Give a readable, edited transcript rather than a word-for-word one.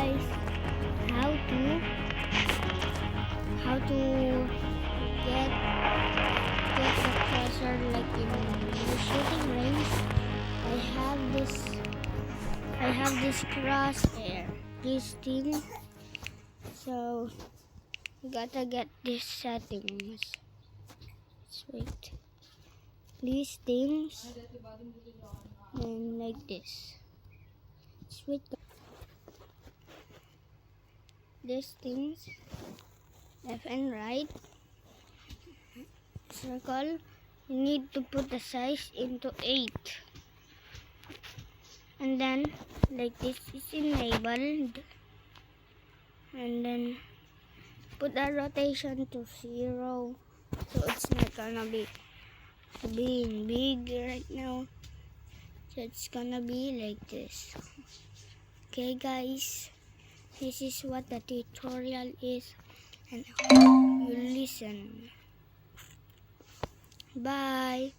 guys how to get the treasure like in the shooting range. I have this crosshair, this thing. So we gotta get these settings. Let's wait. These things and like this. Let's wait. These things, left and right, circle. You need to put the size into 8, and then like this is enabled, and then put the rotation to 0, so it's not gonna be being big right now, so it's gonna be like this. Okay guys, this is what the tutorial is, and I hope you listen. Bye.